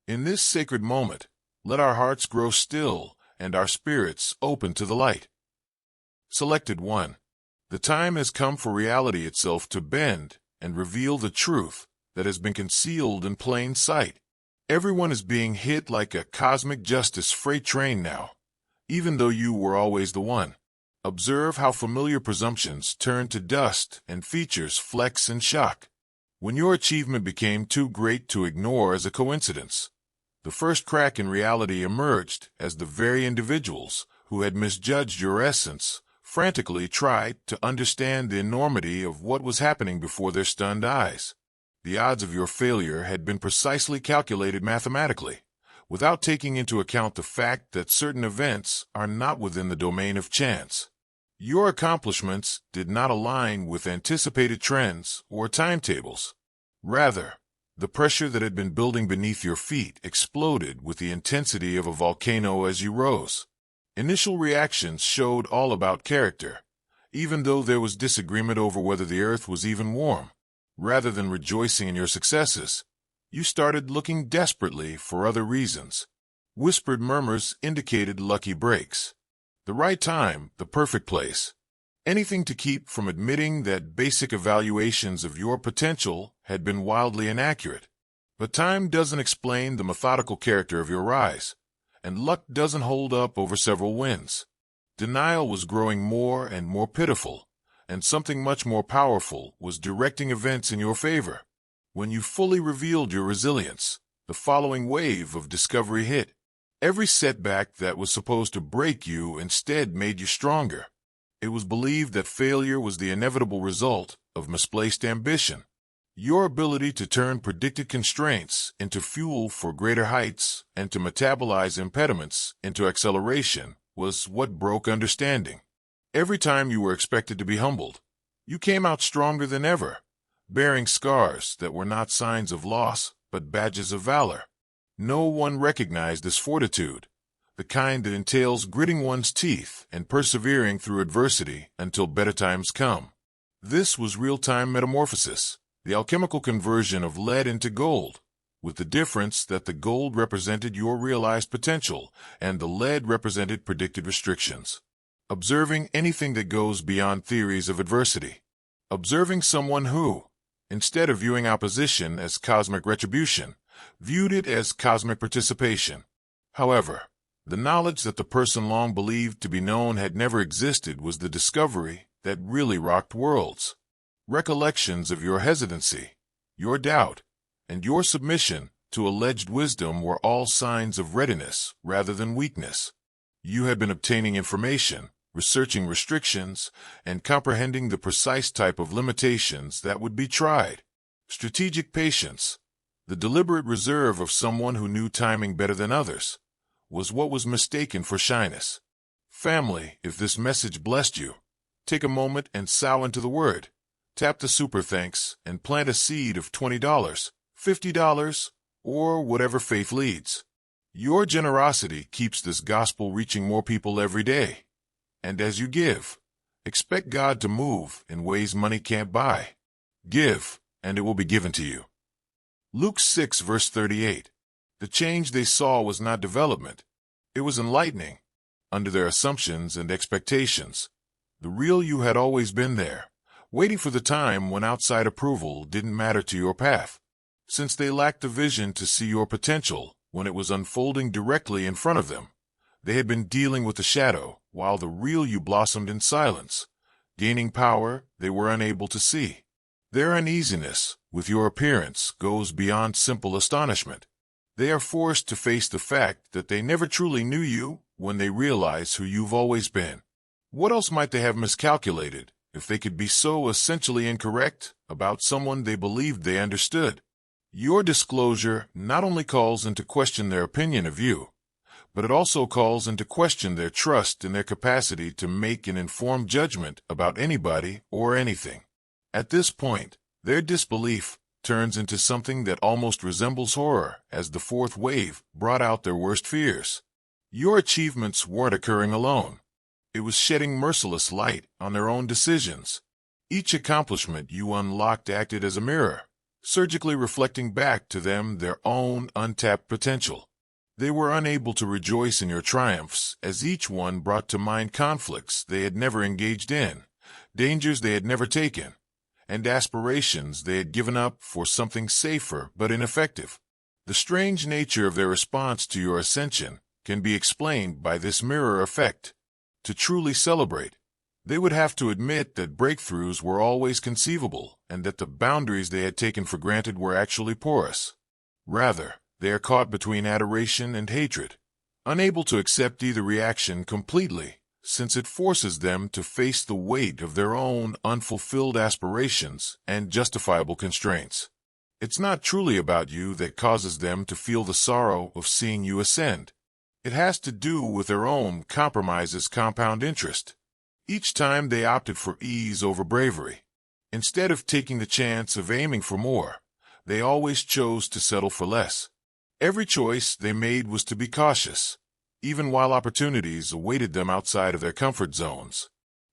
In this sacred moment, let our hearts grow still and our spirits open to the light. Selected 1. The time has come for reality itself to bend and reveal the truth that has been concealed in plain sight. Everyone is being hit like a cosmic justice freight train now, even though you were always the one. Observe how familiar presumptions turn to dust and features flex in shock. When your achievement became too great to ignore as a coincidence, the first crack in reality emerged as the very individuals who had misjudged your essence frantically tried to understand the enormity of what was happening before their stunned eyes. The odds of your failure had been precisely calculated mathematically, without taking into account the fact that certain events are not within the domain of chance. Your accomplishments did not align with anticipated trends or timetables. Rather, the pressure that had been building beneath your feet exploded with the intensity of a volcano as you rose. Initial reactions showed all about character, even though there was disagreement over whether the earth was even warm. Rather than rejoicing in your successes, you started looking desperately for other reasons. Whispered murmurs indicated lucky breaks. The right time, the perfect place. Anything to keep from admitting that basic evaluations of your potential had been wildly inaccurate. But time doesn't explain the methodical character of your rise, and luck doesn't hold up over several wins. Denial was growing more and more pitiful, and something much more powerful was directing events in your favor. When you fully revealed your resilience, the following wave of discovery hit. Every setback that was supposed to break you instead made you stronger. It was believed that failure was the inevitable result of misplaced ambition. Your ability to turn predicted constraints into fuel for greater heights and to metabolize impediments into acceleration was what broke understanding. Every time you were expected to be humbled, you came out stronger than ever, bearing scars that were not signs of loss but badges of valor. No one recognized this fortitude, the kind that entails gritting one's teeth and persevering through adversity until better times come. This was real-time metamorphosis, the alchemical conversion of lead into gold, with the difference that the gold represented your realized potential and the lead represented predicted restrictions. Observing anything that goes beyond theories of adversity. Observing someone who, instead of viewing opposition as cosmic retribution, viewed it as cosmic participation. However, the knowledge that the person long believed to be known had never existed was the discovery that really rocked worlds. Recollections of your hesitancy, your doubt, and your submission to alleged wisdom were all signs of readiness rather than weakness. You had been obtaining information, researching restrictions, and comprehending the precise type of limitations that would be tried. Strategic patience, the deliberate reserve of someone who knew timing better than others, was what was mistaken for shyness. Family, if this message blessed you, take a moment and sow into the word. Tap the super thanks and plant a seed of $20, $50, or whatever faith leads. Your generosity keeps this gospel reaching more people every day. And as you give, expect God to move in ways money can't buy. Give, and it will be given to you. Luke 6, verse 38. The change they saw was not development. It was enlightening. Under their assumptions and expectations, the real you had always been there, waiting for the time when outside approval didn't matter to your path. Since they lacked the vision to see your potential when it was unfolding directly in front of them, they had been dealing with the shadow while the real you blossomed in silence, gaining power they were unable to see. Their uneasiness with your appearance goes beyond simple astonishment. They are forced to face the fact that they never truly knew you when they realize who you've always been. What else might they have miscalculated if they could be so essentially incorrect about someone they believed they understood? Your disclosure not only calls into question their opinion of you, but it also calls into question their trust in their capacity to make an informed judgment about anybody or anything. At this point, their disbelief turns into something that almost resembles horror as the fourth wave brought out their worst fears. Your achievements weren't occurring alone. It was shedding merciless light on their own decisions. Each accomplishment you unlocked acted as a mirror, surgically reflecting back to them their own untapped potential. They were unable to rejoice in your triumphs, as each one brought to mind conflicts they had never engaged in, dangers they had never taken, and aspirations they had given up for something safer but ineffective. The strange nature of their response to your ascension can be explained by this mirror effect. To truly celebrate, they would have to admit that breakthroughs were always conceivable and that the boundaries they had taken for granted were actually porous. Rather, they are caught between adoration and hatred, unable to accept either reaction completely, since it forces them to face the weight of their own unfulfilled aspirations and justifiable constraints. It's not truly about you that causes them to feel the sorrow of seeing you ascend. It has to do with their own compromises compound interest. Each time they opted for ease over bravery. Instead of taking the chance of aiming for more, they always chose to settle for less. Every choice they made was to be cautious, even while opportunities awaited them outside of their comfort zones.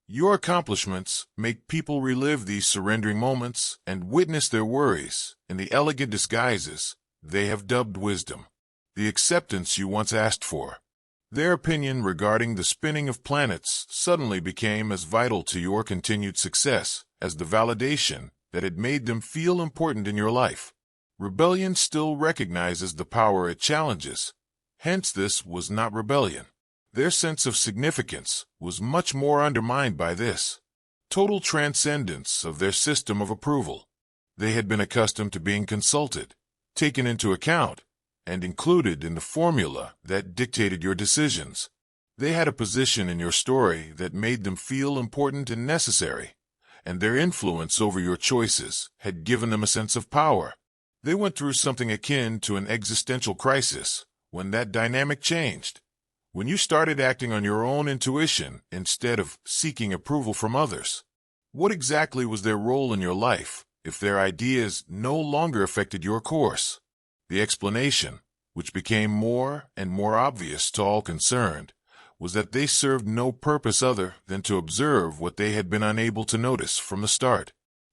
Your accomplishments make people relive these surrendering moments and witness their worries in the elegant disguises they have dubbed wisdom, the acceptance you once asked for. Their opinion regarding the spinning of planets suddenly became as vital to your continued success as the validation that had made them feel important in your life. Rebellion still recognizes the power it challenges. Hence, this was not rebellion. Their sense of significance was much more undermined by this total transcendence of their system of approval. They had been accustomed to being consulted, taken into account, and included in the formula that dictated your decisions. They had a position in your story that made them feel important and necessary, and their influence over your choices had given them a sense of power. They went through something akin to an existential crisis when that dynamic changed. When you started acting on your own intuition instead of seeking approval from others. What exactly was their role in your life if their ideas no longer affected your course? The explanation, which became more and more obvious to all concerned, was that they served no purpose other than to observe what they had been unable to notice from the start.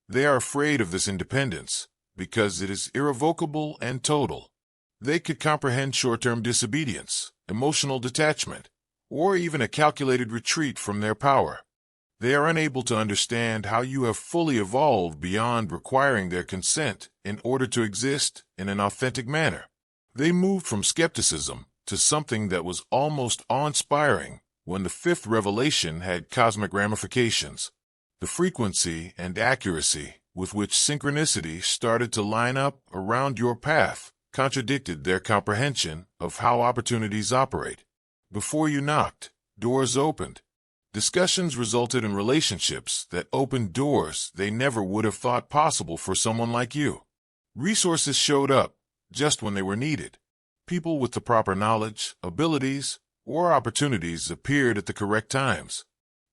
They are afraid of this independence because it is irrevocable and total. They could comprehend short-term disobedience, emotional detachment, or even a calculated retreat from their power. They are unable to understand how you have fully evolved beyond requiring their consent in order to exist in an authentic manner. They moved from skepticism to something that was almost awe-inspiring when the fifth revelation had cosmic ramifications. The frequency and accuracy with which synchronicity started to line up around your path contradicted their comprehension of how opportunities operate. Before you knocked, doors opened. Discussions resulted in relationships that opened doors they never would have thought possible for someone like you. Resources showed up just when they were needed. People with the proper knowledge, abilities, or opportunities appeared at the correct times.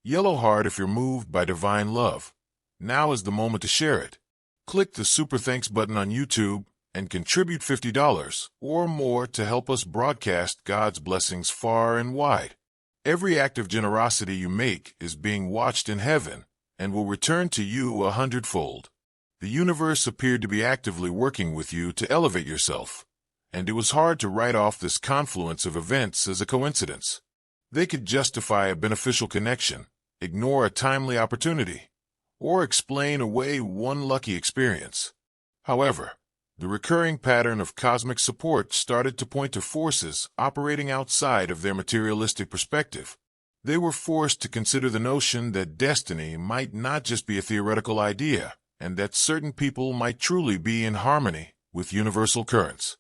Yellow heart if you're moved by divine love. Now is the moment to share it. Click the Super Thanks button on YouTube and contribute $50 or more to help us broadcast God's blessings far and wide. Every act of generosity you make is being watched in heaven and will return to you 100-fold. The universe appeared to be actively working with you to elevate yourself, and it was hard to write off this confluence of events as a coincidence. They could justify a beneficial connection, ignore a timely opportunity, or explain away one lucky experience. However, the recurring pattern of cosmic support started to point to forces operating outside of their materialistic perspective. They were forced to consider the notion that destiny might not just be a theoretical idea, and that certain people might truly be in harmony with universal currents.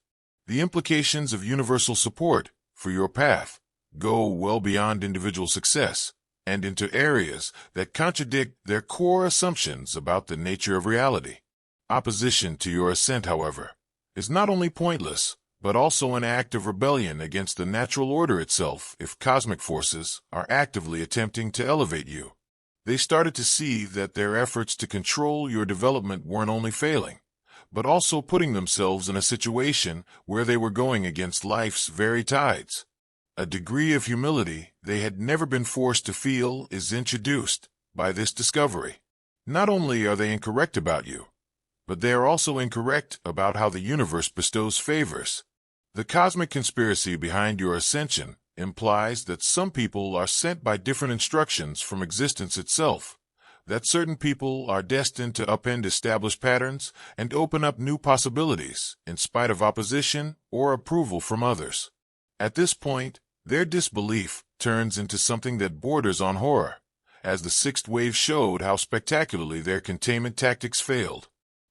The implications of universal support for your path go well beyond individual success and into areas that contradict their core assumptions about the nature of reality. Opposition to your ascent, however, is not only pointless, but also an act of rebellion against the natural order itself if cosmic forces are actively attempting to elevate you. They started to see that their efforts to control your development weren't only failing, but also putting themselves in a situation where they were going against life's very tides. A degree of humility they had never been forced to feel is introduced by this discovery. Not only are they incorrect about you, but they are also incorrect about how the universe bestows favors. The cosmic conspiracy behind your ascension implies that some people are sent by different instructions from existence itself, that certain people are destined to upend established patterns and open up new possibilities in spite of opposition or approval from others. At this point, their disbelief turns into something that borders on horror, as the sixth wave showed how spectacularly their containment tactics failed.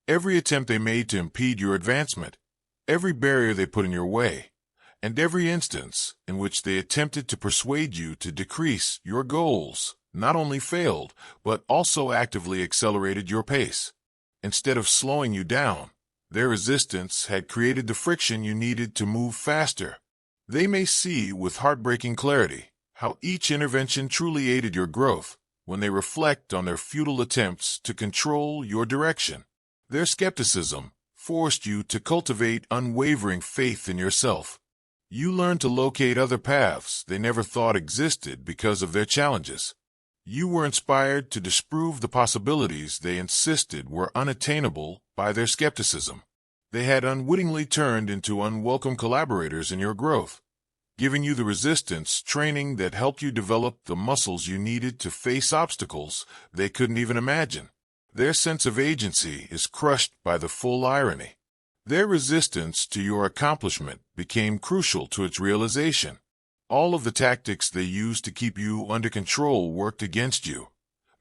Every attempt they made to impede your advancement, every barrier they put in your way, and every instance in which they attempted to persuade you to decrease your goals not only failed, but also actively accelerated your pace. Instead of slowing you down, their resistance had created the friction you needed to move faster. They may see with heartbreaking clarity how each intervention truly aided your growth when they reflect on their futile attempts to control your direction. Their skepticism forced you to cultivate unwavering faith in yourself. You learned to locate other paths they never thought existed because of their challenges. You were inspired to disprove the possibilities they insisted were unattainable by their skepticism. They had unwittingly turned into unwelcome collaborators in your growth, giving you the resistance training that helped you develop the muscles you needed to face obstacles they couldn't even imagine. Their sense of agency is crushed by the full irony. Their resistance to your accomplishment became crucial to its realization. All of the tactics they used to keep you under control worked against you,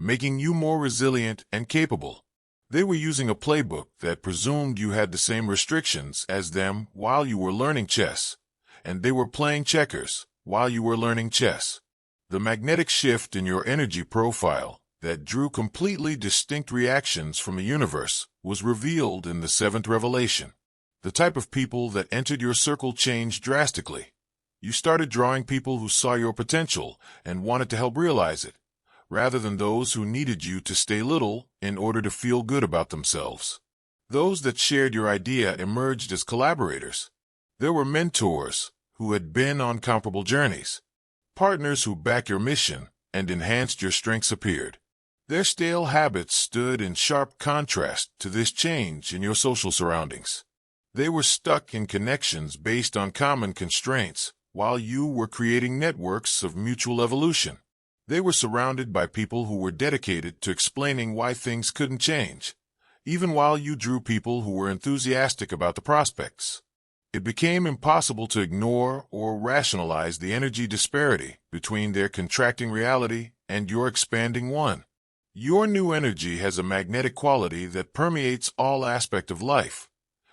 making you more resilient and capable. They were using a playbook that presumed you had the same restrictions as them while you were learning chess, and they were playing checkers while you were learning chess. The magnetic shift in your energy profile that drew completely distinct reactions from the universe was revealed in the seventh revelation. The type of people that entered your circle changed drastically. You started drawing people who saw your potential and wanted to help realize it, rather than those who needed you to stay little in order to feel good about themselves. Those that shared your idea emerged as collaborators. There were mentors who had been on comparable journeys. Partners who backed your mission and enhanced your strengths appeared. Their stale habits stood in sharp contrast to this change in your social surroundings. They were stuck in connections based on common constraints, while you were creating networks of mutual evolution. They were surrounded by people who were dedicated to explaining why things couldn't change, even while you drew people who were enthusiastic about the prospects. It became impossible to ignore or rationalize the energy disparity between their contracting reality and your expanding one. Your new energy has a magnetic quality that permeates all aspects of life,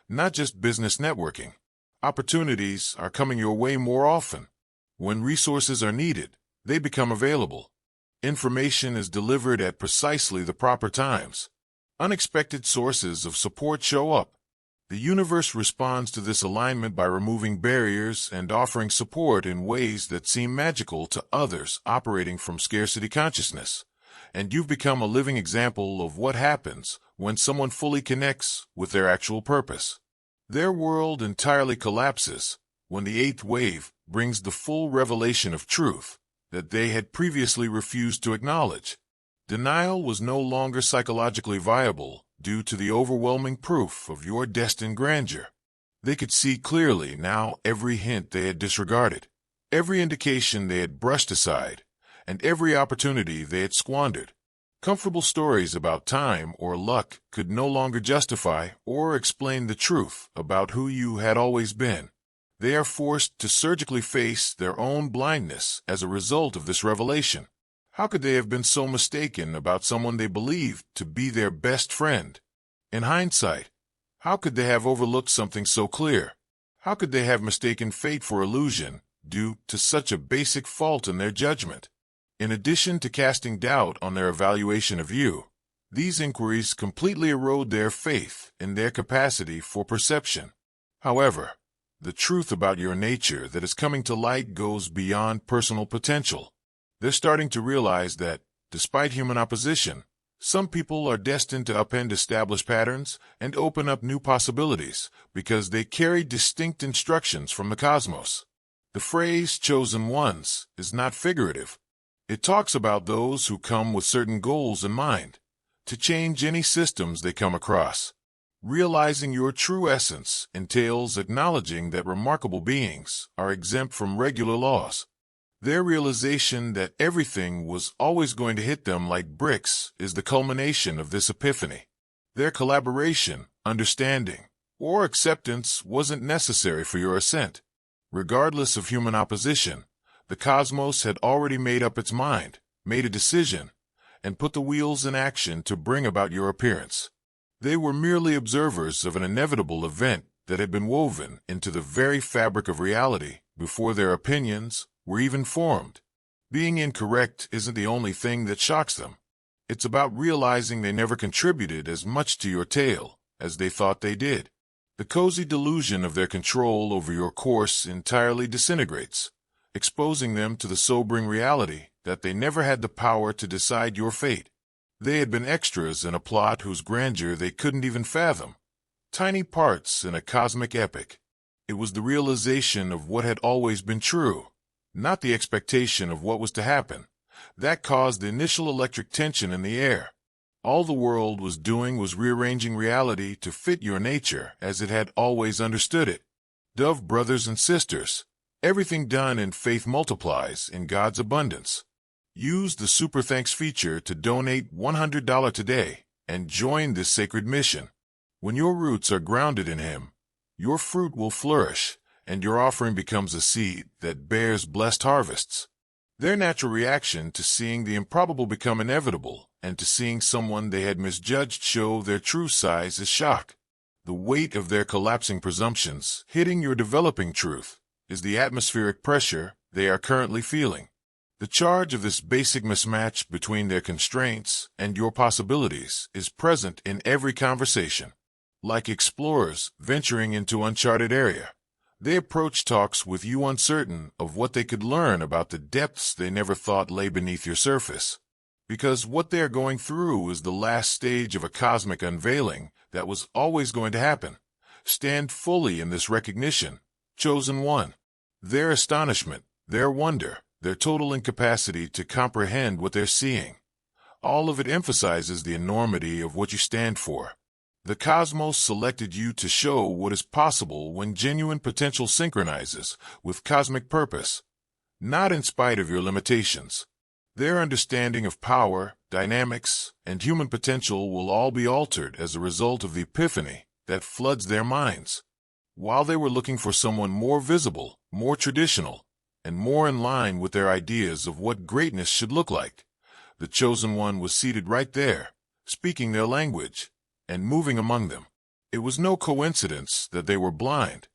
not just business networking. Opportunities are coming your way more often. When resources are needed, they become available. Information is delivered at precisely the proper times. Unexpected sources of support show up. The universe responds to this alignment by removing barriers and offering support in ways that seem magical to others operating from scarcity consciousness. And you've become a living example of what happens when someone fully connects with their actual purpose. Their world entirely collapses when the eighth wave brings the full revelation of truth that they had previously refused to acknowledge. Denial was no longer psychologically viable due to the overwhelming proof of your destined grandeur. They could see clearly now every hint they had disregarded, every indication they had brushed aside, and every opportunity they had squandered. Comfortable stories about time or luck could no longer justify or explain the truth about who you had always been. They are forced to surgically face their own blindness as a result of this revelation. How could they have been so mistaken about someone they believed to be their best friend? In hindsight, how could they have overlooked something so clear? How could they have mistaken fate for illusion due to such a basic fault in their judgment? In addition to casting doubt on their evaluation of you, these inquiries completely erode their faith in their capacity for perception. However, the truth about your nature that is coming to light goes beyond personal potential. They're starting to realize that, despite human opposition, some people are destined to upend established patterns and open up new possibilities because they carry distinct instructions from the cosmos. The phrase "chosen ones" is not figurative. It talks about those who come with certain goals in mind, to change any systems they come across. Realizing your true essence entails acknowledging that remarkable beings are exempt from regular laws. Their realization that everything was always going to hit them like bricks is the culmination of this epiphany. Their collaboration, understanding, or acceptance wasn't necessary for your ascent. Regardless of human opposition, the cosmos had already made up its mind, made a decision, and put the wheels in action to bring about your appearance. They were merely observers of an inevitable event that had been woven into the very fabric of reality before their opinions were even formed. Being incorrect isn't the only thing that shocks them. It's about realizing they never contributed as much to your tale as they thought they did. The cozy delusion of their control over your course entirely disintegrates, exposing them to the sobering reality that they never had the power to decide your fate. They had been extras in a plot whose grandeur they couldn't even fathom, tiny parts in a cosmic epic. It was the realization of what had always been true, not the expectation of what was to happen, that caused the initial electric tension in the air. All the world was doing was rearranging reality to fit your nature as it had always understood it. Dove brothers and sisters, everything done in faith multiplies in God's abundance. Use the Super Thanks feature to donate $100 today and join this sacred mission. When your roots are grounded in Him, your fruit will flourish, and your offering becomes a seed that bears blessed harvests. Their natural reaction to seeing the improbable become inevitable and to seeing someone they had misjudged show their true size is shock. The weight of their collapsing presumptions hitting your developing truth is the atmospheric pressure they are currently feeling. The charge of this basic mismatch between their constraints and your possibilities is present in every conversation. Like explorers venturing into uncharted area, they approach talks with you uncertain of what they could learn about the depths they never thought lay beneath your surface. Because what they are going through is the last stage of a cosmic unveiling that was always going to happen. Stand fully in this recognition, chosen one. Their astonishment, their wonder, their total incapacity to comprehend what they're seeing. All of it emphasizes the enormity of what you stand for. The cosmos selected you to show what is possible when genuine potential synchronizes with cosmic purpose, not in spite of your limitations. Their understanding of power, dynamics, and human potential will all be altered as a result of the epiphany that floods their minds. While they were looking for someone more visible, more traditional, and more in line with their ideas of what greatness should look like, the chosen one was seated right there, speaking their language, and moving among them. It was no coincidence that they were blind.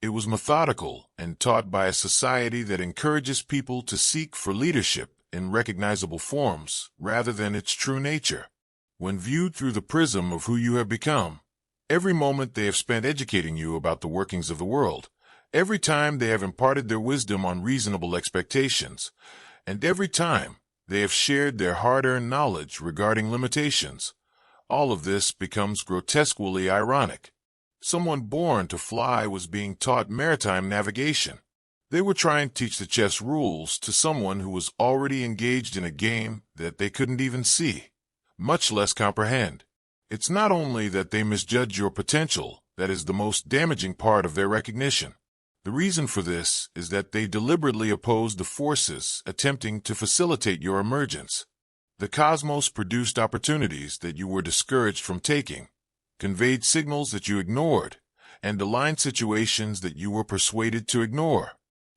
It was methodical and taught by a society that encourages people to seek for leadership in recognizable forms rather than its true nature. When viewed through the prism of who you have become, every moment they have spent educating you about the workings of the world, every time they have imparted their wisdom on reasonable expectations, and every time they have shared their hard-earned knowledge regarding limitations, all of this becomes grotesquely ironic. Someone born to fly was being taught maritime navigation. They were trying to teach the chess rules to someone who was already engaged in a game that they couldn't even see, much less comprehend. It's not only that they misjudge your potential that is the most damaging part of their recognition. The reason for this is that they deliberately oppose the forces attempting to facilitate your emergence. The cosmos produced opportunities that you were discouraged from taking, conveyed signals that you ignored, and aligned situations that you were persuaded to ignore.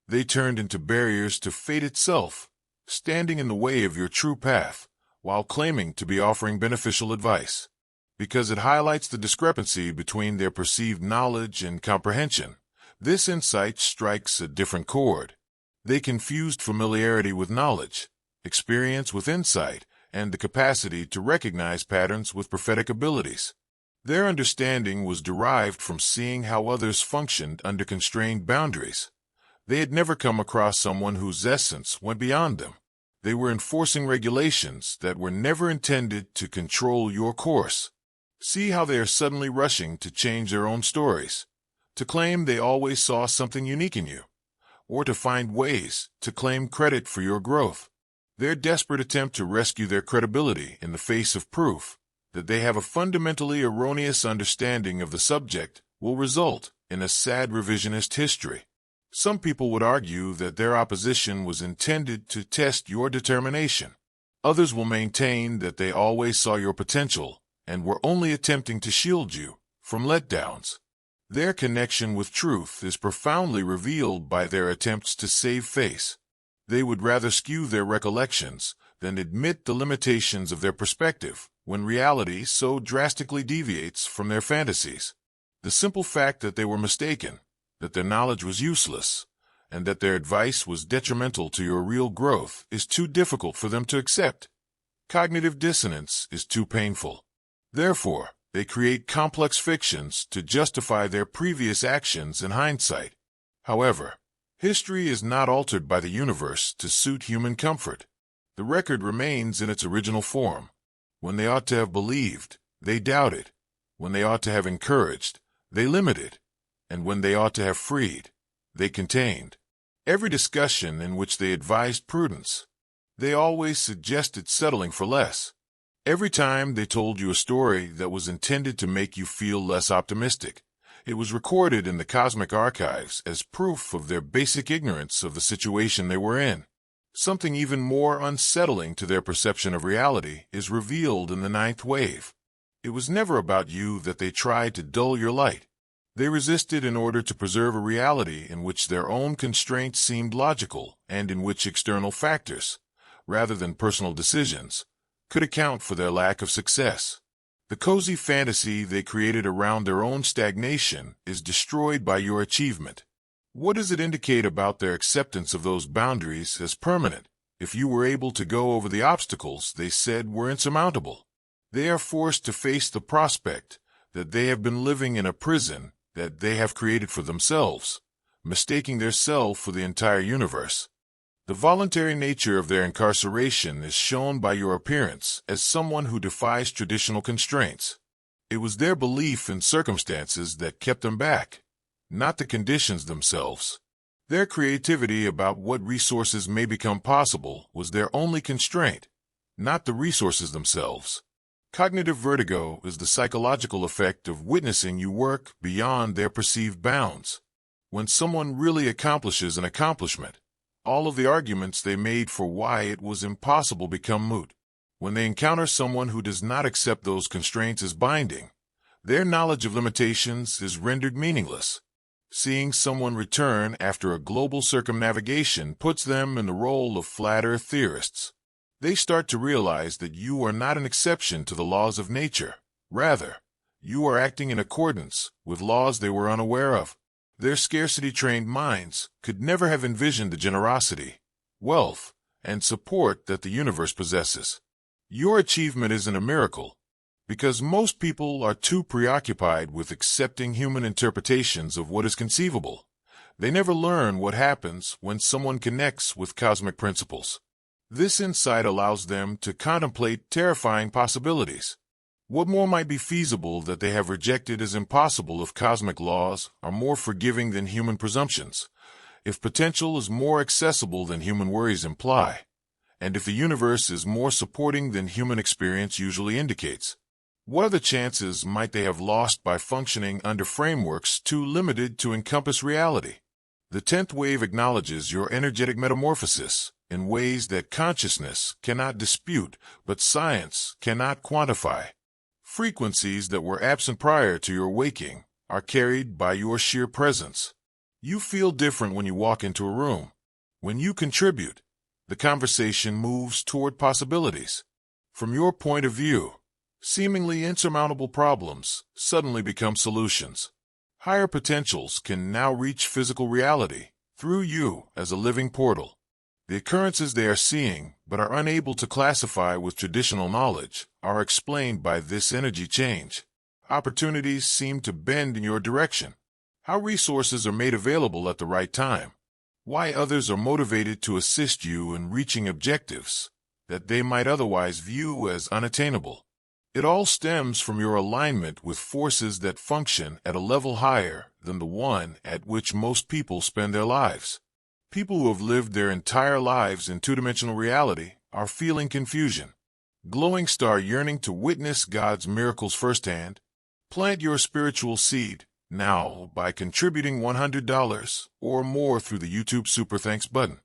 They turned into barriers to fate itself, standing in the way of your true path, while claiming to be offering beneficial advice. Because it highlights the discrepancy between their perceived knowledge and comprehension, this insight strikes a different chord. They confused familiarity with knowledge, experience with insight, and the capacity to recognize patterns with prophetic abilities. Their understanding was derived from seeing how others functioned under constrained boundaries. They had never come across someone whose essence went beyond them. They were enforcing regulations that were never intended to control your course. See how they are suddenly rushing to change their own stories, to claim they always saw something unique in you, or to find ways to claim credit for your growth. Their desperate attempt to rescue their credibility in the face of proof that they have a fundamentally erroneous understanding of the subject will result in a sad revisionist history. Some people would argue that their opposition was intended to test your determination. Others will maintain that they always saw your potential and were only attempting to shield you from letdowns. Their connection with truth is profoundly revealed by their attempts to save face. They would rather skew their recollections than admit the limitations of their perspective when reality so drastically deviates from their fantasies. The simple fact that they were mistaken, that their knowledge was useless, and that their advice was detrimental to your real growth is too difficult for them to accept. Cognitive dissonance is too painful. Therefore, they create complex fictions to justify their previous actions in hindsight. However, history is not altered by the universe to suit human comfort. The record remains in its original form. When they ought to have believed, they doubted. When they ought to have encouraged, they limited. And when they ought to have freed, they contained. Every discussion in which they advised prudence, they always suggested settling for less. Every time they told you a story that was intended to make you feel less optimistic, it was recorded in the cosmic archives as proof of their basic ignorance of the situation they were in. Something even more unsettling to their perception of reality is revealed in the ninth wave. It was never about you that they tried to dull your light. They resisted in order to preserve a reality in which their own constraints seemed logical and in which external factors, rather than personal decisions, could account for their lack of success. The cozy fantasy they created around their own stagnation is destroyed by your achievement. What does it indicate about their acceptance of those boundaries as permanent, if you were able to go over the obstacles they said were insurmountable? They are forced to face the prospect that they have been living in a prison that they have created for themselves, mistaking their self for the entire universe. The voluntary nature of their incarceration is shown by your appearance as someone who defies traditional constraints. It was their belief in circumstances that kept them back, not the conditions themselves. Their creativity about what resources may become possible was their only constraint, not the resources themselves. Cognitive vertigo is the psychological effect of witnessing you work beyond their perceived bounds. When someone really accomplishes an accomplishment, all of the arguments they made for why it was impossible become moot. When they encounter someone who does not accept those constraints as binding, their knowledge of limitations is rendered meaningless. Seeing someone return after a global circumnavigation puts them in the role of flat earth theorists. They start to realize that you are not an exception to the laws of nature. Rather, you are acting in accordance with laws they were unaware of. Their scarcity-trained minds could never have envisioned the generosity, wealth, and support that the universe possesses. Your achievement isn't a miracle, because most people are too preoccupied with accepting human interpretations of what is conceivable. They never learn what happens when someone connects with cosmic principles. This insight allows them to contemplate terrifying possibilities. What more might be feasible that they have rejected as impossible if cosmic laws are more forgiving than human presumptions, if potential is more accessible than human worries imply, and if the universe is more supporting than human experience usually indicates? What other chances might they have lost by functioning under frameworks too limited to encompass reality? The 10th wave acknowledges your energetic metamorphosis in ways that consciousness cannot dispute, but science cannot quantify. Frequencies that were absent prior to your waking are carried by your sheer presence. You feel different when you walk into a room. When you contribute, the conversation moves toward possibilities. From your point of view, seemingly insurmountable problems suddenly become solutions. Higher potentials can now reach physical reality through you as a living portal. The occurrences they are seeing but are unable to classify with traditional knowledge are explained by this energy change. Opportunities seem to bend in your direction. How resources are made available at the right time. Why others are motivated to assist you in reaching objectives that they might otherwise view as unattainable. It all stems from your alignment with forces that function at a level higher than the one at which most people spend their lives. People who have lived their entire lives in two-dimensional reality are feeling confusion. glowing star yearning to witness God's miracles firsthand? Plant your spiritual seed now by contributing $100 or more through the YouTube Super Thanks button.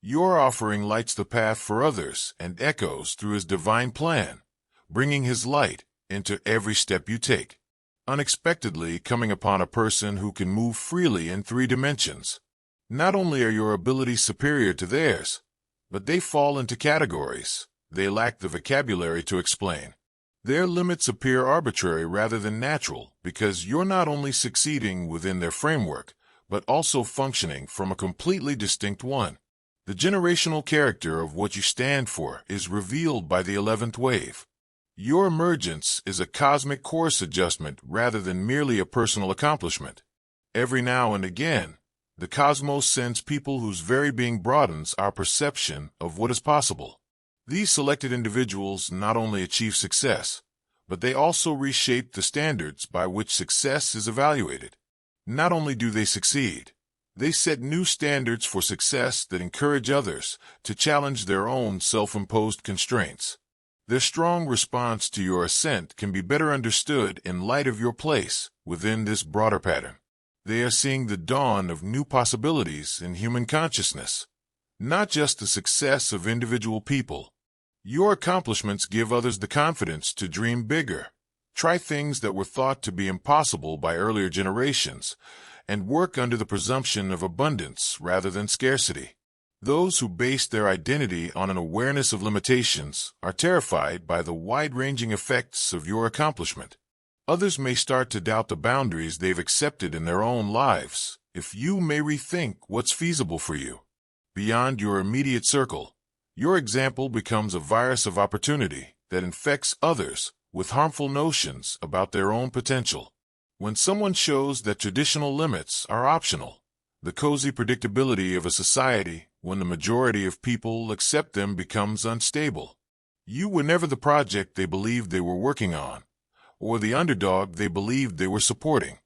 Your offering lights the path for others and echoes through His divine plan, bringing His light into every step you take, unexpectedly coming upon a person who can move freely in 3 dimensions. Not only are your abilities superior to theirs, but they fall into categories they lack the vocabulary to explain. Their limits appear arbitrary rather than natural because you're not only succeeding within their framework, but also functioning from a completely distinct one. The generational character of what you stand for is revealed by the 11th wave. Your emergence is a cosmic course adjustment rather than merely a personal accomplishment. Every now and again, the cosmos sends people whose very being broadens our perception of what is possible. These selected individuals not only achieve success, but they also reshape the standards by which success is evaluated. Not only do they succeed, they set new standards for success that encourage others to challenge their own self-imposed constraints. Their strong response to your ascent can be better understood in light of your place within this broader pattern. They are seeing the dawn of new possibilities in human consciousness, not just the success of individual people. Your accomplishments give others the confidence to dream bigger, try things that were thought to be impossible by earlier generations, and work under the presumption of abundance rather than scarcity. Those who base their identity on an awareness of limitations are terrified by the wide-ranging effects of your accomplishment. Others may start to doubt the boundaries they've accepted in their own lives if you may rethink what's feasible for you. Beyond your immediate circle, your example becomes a virus of opportunity that infects others with harmful notions about their own potential. When someone shows that traditional limits are optional, the cozy predictability of a society when the majority of people accept them becomes unstable. You were never the project they believed they were working on, or the underdog they believed they were supporting.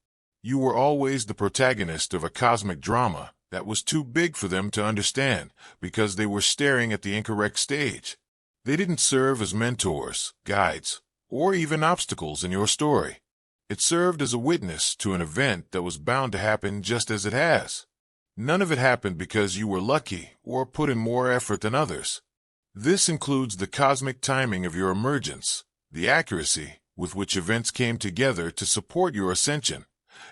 You were always the protagonist of a cosmic drama that was too big for them to understand because they were staring at the incorrect stage. They didn't serve as mentors, guides, or even obstacles in your story. It served as a witness to an event that was bound to happen just as it has. None of it happened because you were lucky or put in more effort than others. This includes the cosmic timing of your emergence, the accuracy with which events came together to support your ascension,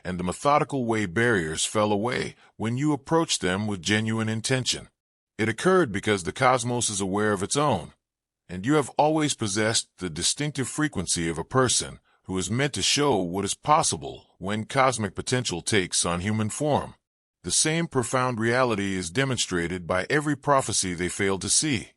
and the methodical way barriers fell away when you approached them with genuine intention. It occurred because the cosmos is aware of its own, and you have always possessed the distinctive frequency of a person who is meant to show what is possible when cosmic potential takes on human form. The same profound reality is demonstrated by every prophecy they failed to see,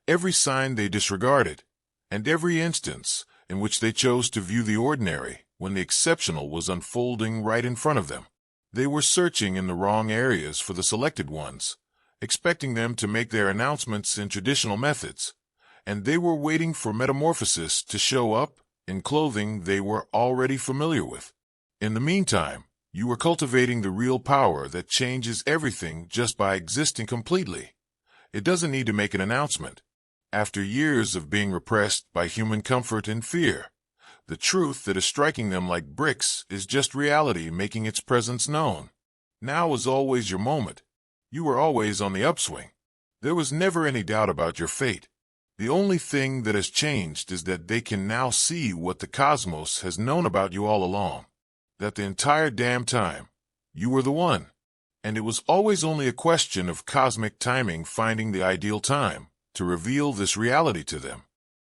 every sign they disregarded, and every instance in which they chose to view the ordinary when the exceptional was unfolding right in front of them. They were searching in the wrong areas for the selected ones, expecting them to make their announcements in traditional methods, and they were waiting for metamorphosis to show up in clothing they were already familiar with. In the meantime, you were cultivating the real power that changes everything just by existing completely. It doesn't need to make an announcement. After years of being repressed by human comfort and fear, the truth that is striking them like bricks is just reality making its presence known. Now is always your moment. You were always on the upswing. There was never any doubt about your fate. The only thing that has changed is that they can now see what the cosmos has known about you all along. That the entire damn time, you were the one. And it was always only a question of cosmic timing finding the ideal time to reveal this reality to them.